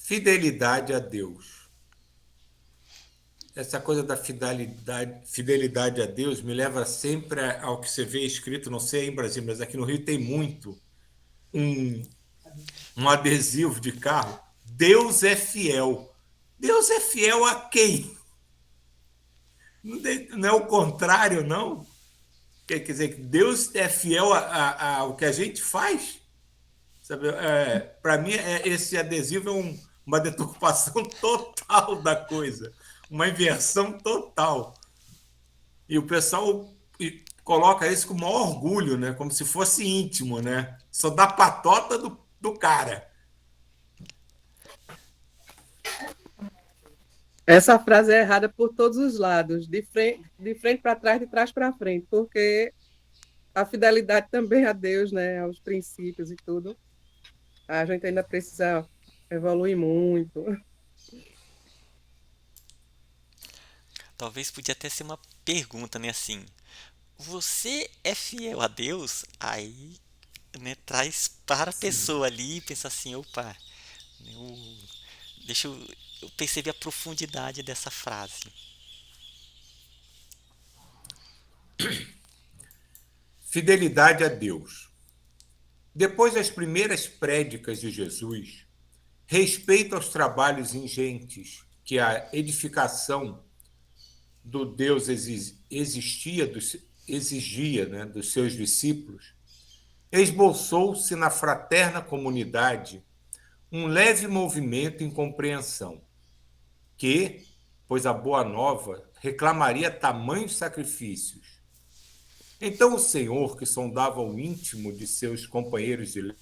Fidelidade a Deus. Essa coisa da fidelidade a Deus me leva sempre ao que você vê escrito, não sei aí em Brasília, mas aqui no Rio tem muito, um, um adesivo de carro. Deus é fiel. Deus é fiel a quem? Não é o contrário, não? Quer dizer que Deus é fiel ao que a gente faz? Sabe? Para mim, esse adesivo é uma deturpação total da coisa, uma inversão total. E o pessoal coloca isso com o maior orgulho, né? Como se fosse íntimo, né? Só da patota do cara. Essa frase é errada por todos os lados, de frente para trás, de trás para frente, porque a fidelidade também a Deus, né, aos princípios e tudo, a gente ainda precisa evoluir muito. Talvez podia até ser uma pergunta, né, assim. Você é fiel a Deus? Aí, né, traz para a Sim. pessoa ali e pensa assim, opa, eu, deixa eu perceber a profundidade dessa frase. Fidelidade a Deus. Depois das primeiras prédicas de Jesus, respeito aos trabalhos ingentes que a edificação do Deus exigia, né, dos seus discípulos, esboçou-se na fraterna comunidade um leve movimento em compreensão, que, pois a boa nova reclamaria tamanhos sacrifícios. Então o Senhor, que sondava o íntimo de seus companheiros de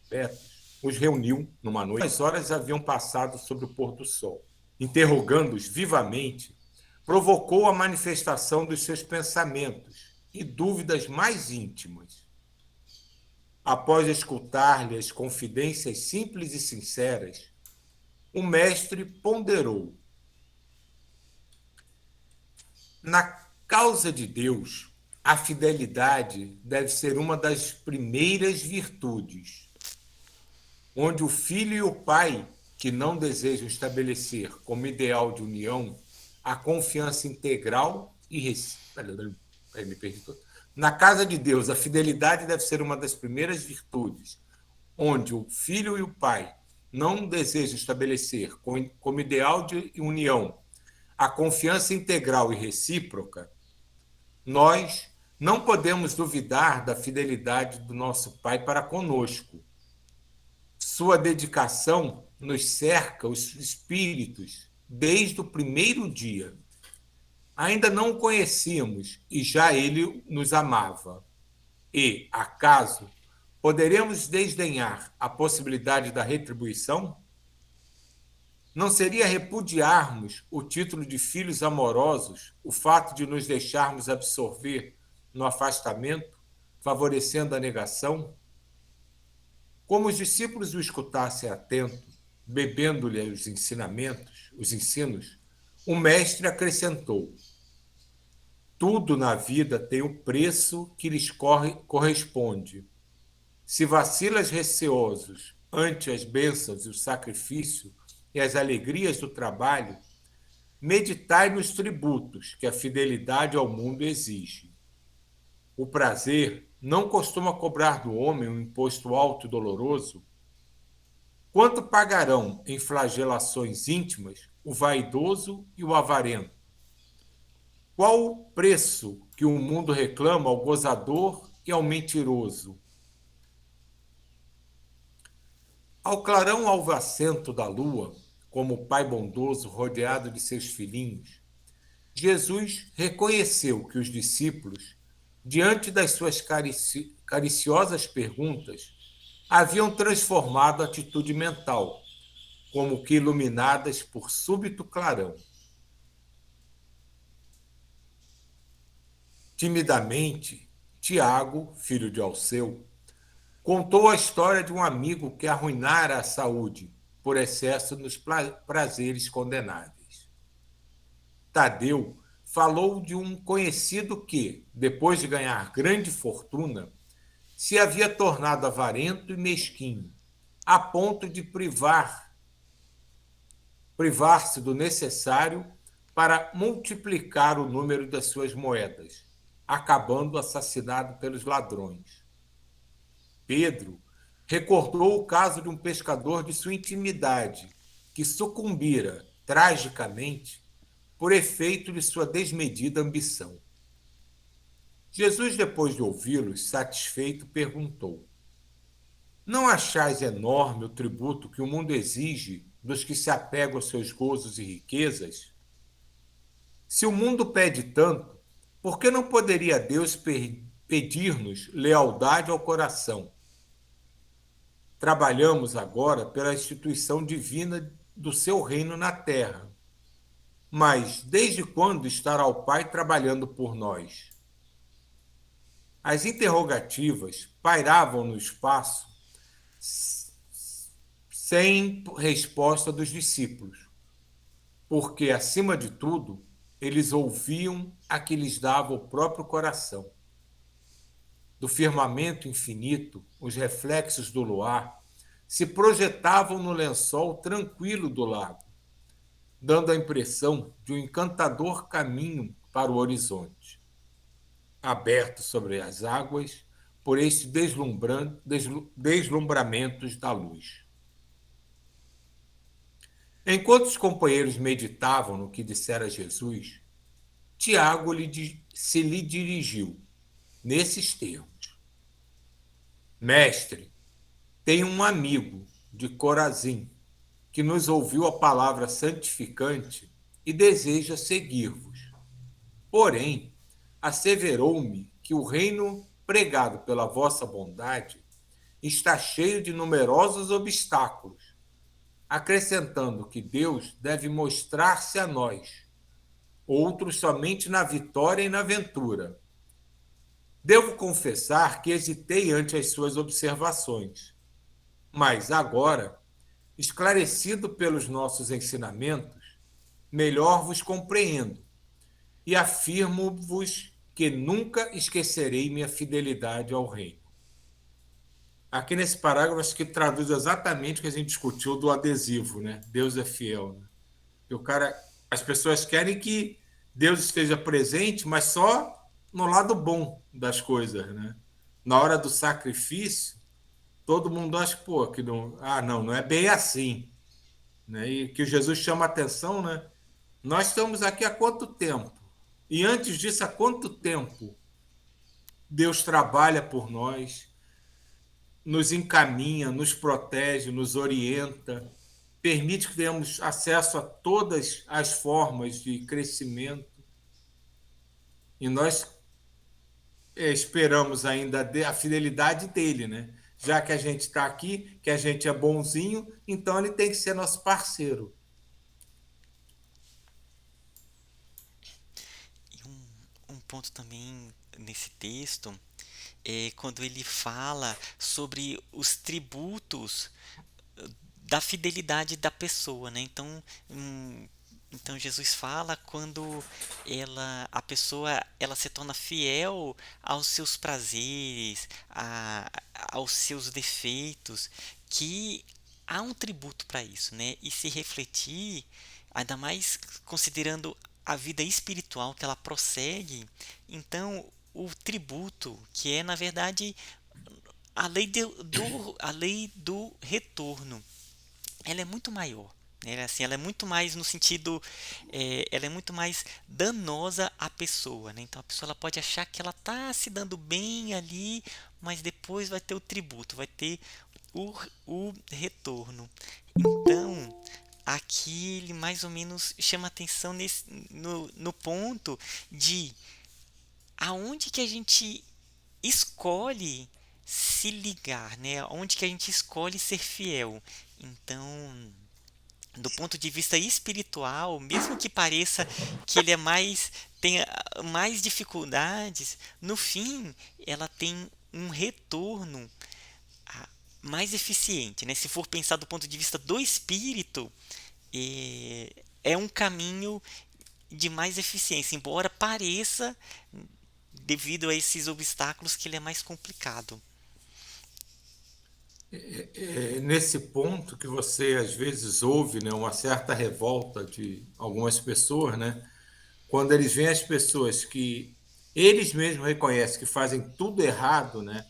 Betos, os reuniu numa noite. As horas haviam passado sobre o pôr do sol. Interrogando-os vivamente, provocou a manifestação dos seus pensamentos e dúvidas mais íntimas. Após escutar-lhe confidências simples e sinceras, o mestre ponderou: na causa de Deus, a fidelidade deve ser uma das primeiras virtudes, onde o filho e o pai, que não desejam estabelecer como ideal de união a confiança integral e recíproca. Na casa de Deus, a fidelidade deve ser uma das primeiras virtudes, onde o filho e o pai não desejam estabelecer como ideal de união a confiança integral e recíproca, nós não podemos duvidar da fidelidade do nosso Pai para conosco. Sua dedicação nos cerca os espíritos desde o primeiro dia. Ainda não o conhecíamos e já ele nos amava. E, acaso, poderemos desdenhar a possibilidade da retribuição? Não seria repudiarmos o título de filhos amorosos o fato de nos deixarmos absorver no afastamento, favorecendo a negação? Como os discípulos o escutassem atento, bebendo-lhe os ensinamentos, os ensinos, o mestre acrescentou: tudo na vida tem o preço que lhes corresponde. Se vacilas receosos ante as bênçãos e o sacrifício e as alegrias do trabalho, meditai nos tributos que a fidelidade ao mundo exige. O prazer não costuma cobrar do homem um imposto alto e doloroso. Quanto pagarão em flagelações íntimas o vaidoso e o avarento? Qual o preço que o mundo reclama ao gozador e ao mentiroso? Ao clarão alvacento da lua, como o pai bondoso rodeado de seus filhinhos, Jesus reconheceu que os discípulos, diante das suas cariciosas perguntas, haviam transformado a atitude mental, como que iluminadas por súbito clarão. Timidamente, Tiago, filho de Alceu, contou a história de um amigo que arruinara a saúde por excesso nos prazeres condenáveis. Tadeu falou de um conhecido que, depois de ganhar grande fortuna, se havia tornado avarento e mesquinho, a ponto de privar-se do necessário para multiplicar o número das suas moedas, acabando assassinado pelos ladrões. Pedro recordou o caso de um pescador de sua intimidade, que sucumbira tragicamente por efeito de sua desmedida ambição. Jesus, depois de ouvi-los, satisfeito, perguntou: Não achais enorme o tributo que o mundo exige dos que se apegam aos seus gozos e riquezas? Se o mundo pede tanto, por que não poderia Deus pedir-nos lealdade ao coração? Trabalhamos agora pela instituição divina do seu reino na terra. Mas desde quando estará o Pai trabalhando por nós? As interrogativas pairavam no espaço sem resposta dos discípulos, porque, acima de tudo, eles ouviam a que lhes dava o próprio coração. Do firmamento infinito, os reflexos do luar se projetavam no lençol tranquilo do lago, dando a impressão de um encantador caminho para o horizonte, aberto sobre as águas por estes deslumbramentos da luz. Enquanto os companheiros meditavam no que dissera Jesus, Tiago se lhe dirigiu, nesses termos: Mestre, tenho um amigo de Corazim que nos ouviu a palavra santificante e deseja seguir-vos. Porém, asseverou-me que o reino pregado pela vossa bondade está cheio de numerosos obstáculos, acrescentando que Deus deve mostrar-se a nós, outros somente na vitória e na ventura. Devo confessar que hesitei ante as suas observações, mas agora, esclarecido pelos nossos ensinamentos, melhor vos compreendo e afirmo-vos que nunca esquecerei minha fidelidade ao reino. Aqui nesse parágrafo, acho que traduz exatamente o que a gente discutiu do adesivo, né? Deus é fiel. Né? E as pessoas querem que Deus esteja presente, mas só no lado bom das coisas, né? Na hora do sacrifício, todo mundo acha, pô, que não é bem assim, né? E que Jesus chama a atenção, né? Nós estamos aqui há quanto tempo? E antes disso, há quanto tempo Deus trabalha por nós, nos encaminha, nos protege, nos orienta, permite que tenhamos acesso a todas as formas de crescimento. E nós esperamos ainda a fidelidade dele, né? Já que a gente está aqui, que a gente é bonzinho, então ele tem que ser nosso parceiro. E um ponto também nesse texto é quando ele fala sobre os tributos da fidelidade da pessoa, né? Então Jesus fala quando a pessoa ela se torna fiel aos seus prazeres, aos seus defeitos, que há um tributo para isso, né? E se refletir, ainda mais considerando a vida espiritual que ela prossegue, então o tributo, que é na verdade a lei do retorno, ela é muito maior. Né? Assim, ela é muito mais no sentido, ela é muito mais danosa à pessoa. Né? Então a pessoa ela pode achar que ela está se dando bem ali, mas depois vai ter o tributo, vai ter o retorno. Então aqui ele mais ou menos chama atenção no ponto de aonde que a gente escolhe se ligar, né? Onde que a gente escolhe ser fiel. Então, do ponto de vista espiritual, mesmo que pareça que ele tenha mais dificuldades, no fim ela tem um retorno mais eficiente, né? Se for pensar do ponto de vista do espírito, é um caminho de mais eficiência, embora pareça, devido a esses obstáculos, que ele é mais complicado. Nesse ponto que você às vezes ouve, né, uma certa revolta de algumas pessoas, né, quando eles veem as pessoas que eles mesmos reconhecem que fazem tudo errado, né,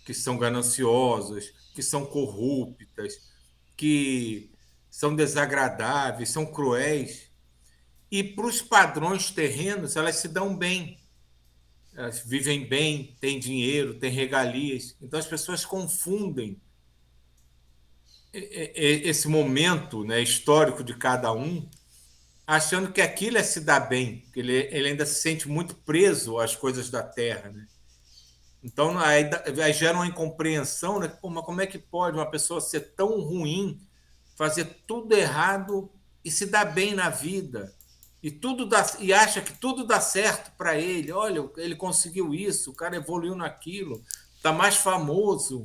que são gananciosas, que são corruptas, que são desagradáveis, são cruéis, e para os padrões terrenos elas se dão bem, elas vivem bem, têm dinheiro, têm regalias. Então as pessoas confundem esse momento, né, histórico de cada um, achando que aquilo é se dar bem, que ele ainda se sente muito preso às coisas da terra, né? Então aí gera uma incompreensão, né? Pô, mas como é que pode uma pessoa ser tão ruim, fazer tudo errado e se dar bem na vida? E acha que tudo dá certo para ele. Olha, ele conseguiu isso, o cara evoluiu naquilo, está mais famoso.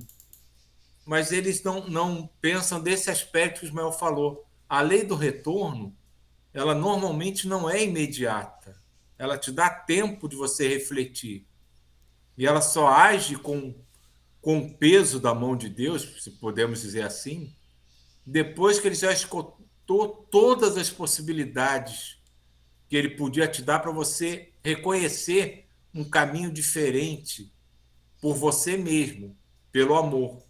Mas eles não pensam desse aspecto que o Ismael falou. A lei do retorno, ela normalmente não é imediata. Ela te dá tempo de você refletir. E ela só age com o peso da mão de Deus, se podemos dizer assim, depois que ele já esgotou todas as possibilidades que ele podia te dar para você reconhecer um caminho diferente por você mesmo, pelo amor.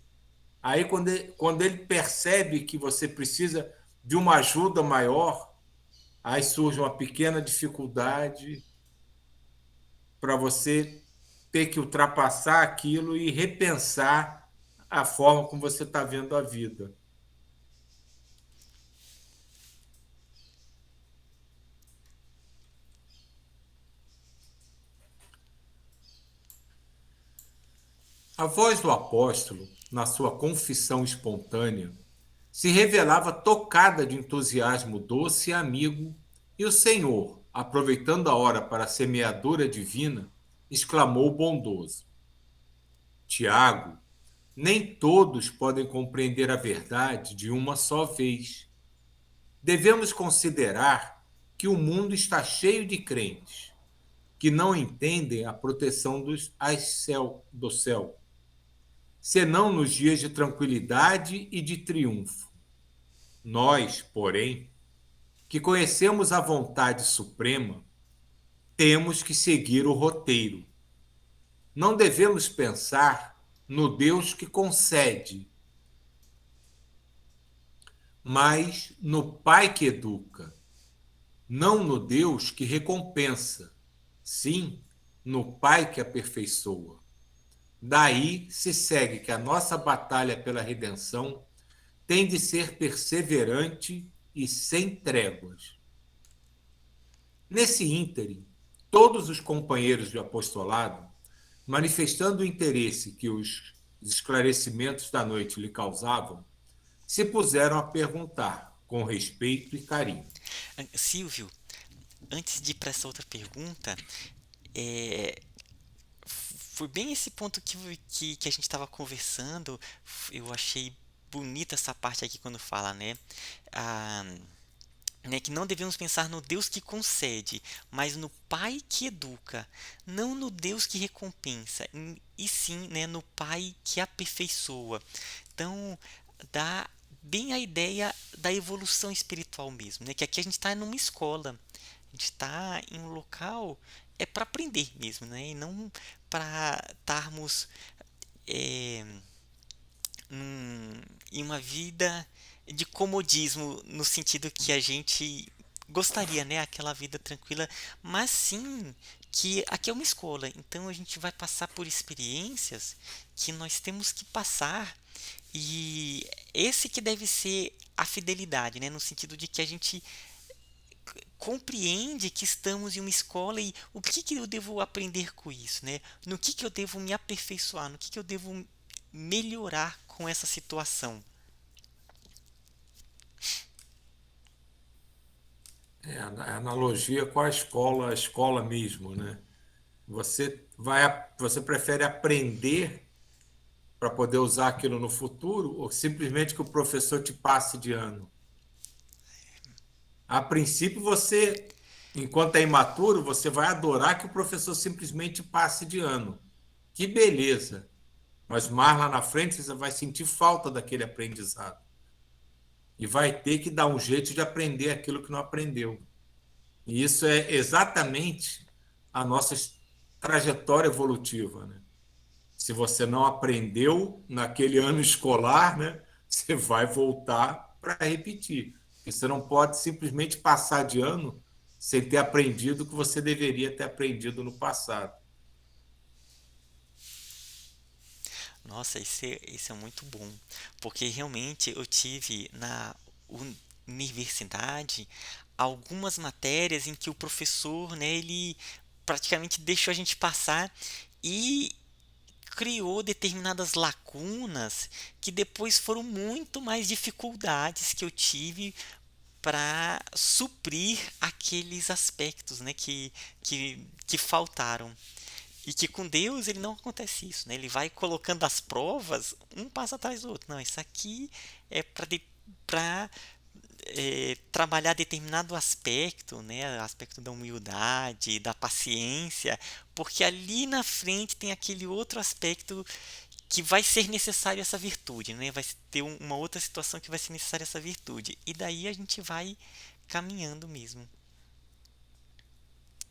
Aí, quando ele percebe que você precisa de uma ajuda maior, aí surge uma pequena dificuldade para você ter que ultrapassar aquilo e repensar a forma como você está vendo a vida. A voz do apóstolo, na sua confissão espontânea, se revelava tocada de entusiasmo doce e amigo, e o Senhor, aproveitando a hora para a semeadura divina, exclamou bondoso: Tiago, nem todos podem compreender a verdade de uma só vez. Devemos considerar que o mundo está cheio de crentes que não entendem a proteção do céu, senão nos dias de tranquilidade e de triunfo. Nós, porém, que conhecemos a vontade suprema, temos que seguir o roteiro. Não devemos pensar no Deus que concede, mas no Pai que educa. Não no Deus que recompensa, sim no Pai que aperfeiçoa. Daí se segue que a nossa batalha pela redenção tem de ser perseverante e sem tréguas. Nesse ínterim, todos os companheiros de apostolado, manifestando o interesse que os esclarecimentos da noite lhe causavam, se puseram a perguntar com respeito e carinho. Silvio, antes de ir para essa outra pergunta, é, foi bem esse ponto que a gente estava conversando. Eu achei bonita essa parte aqui quando fala, né? Ah, né, que não devemos pensar no Deus que concede, mas no Pai que educa, não no Deus que recompensa, e sim, né, no Pai que aperfeiçoa. Então, dá bem a ideia da evolução espiritual mesmo, né? Que aqui a gente está numa escola, a gente está em um local para aprender mesmo, né? E não para estarmos é, em uma vida de comodismo no sentido que a gente gostaria, né? Aquela vida tranquila, mas sim que aqui é uma escola, então a gente vai passar por experiências que nós temos que passar, e esse que deve ser a fidelidade, né? No sentido de que a gente compreende que estamos em uma escola e o que eu devo aprender com isso, né? No que eu devo me aperfeiçoar, no que eu devo melhorar com essa situação. A analogia com a escola mesmo, né? Você prefere aprender para poder usar aquilo no futuro ou simplesmente que o professor te passe de ano? A princípio, você, enquanto é imaturo, você vai adorar que o professor simplesmente passe de ano. Que beleza! Mas mais lá na frente você vai sentir falta daquele aprendizado. E vai ter que dar um jeito de aprender aquilo que não aprendeu. E isso é exatamente a nossa trajetória evolutiva, né? Se você não aprendeu naquele ano escolar, né, você vai voltar para repetir. Porque você não pode simplesmente passar de ano sem ter aprendido o que você deveria ter aprendido no passado. Nossa, isso é muito bom, porque realmente eu tive na universidade algumas matérias em que o professor, né, ele praticamente deixou a gente passar e criou determinadas lacunas que depois foram muito mais dificuldades que eu tive para suprir aqueles aspectos, né, que faltaram. E que com Deus ele não acontece isso, né? Ele vai colocando as provas um passo atrás do outro. Não, isso aqui é para trabalhar determinado aspecto, né? Aspecto da humildade, da paciência, porque ali na frente tem aquele outro aspecto que vai ser necessário essa virtude, né? Vai ter uma outra situação que vai ser necessária essa virtude. E daí a gente vai caminhando mesmo.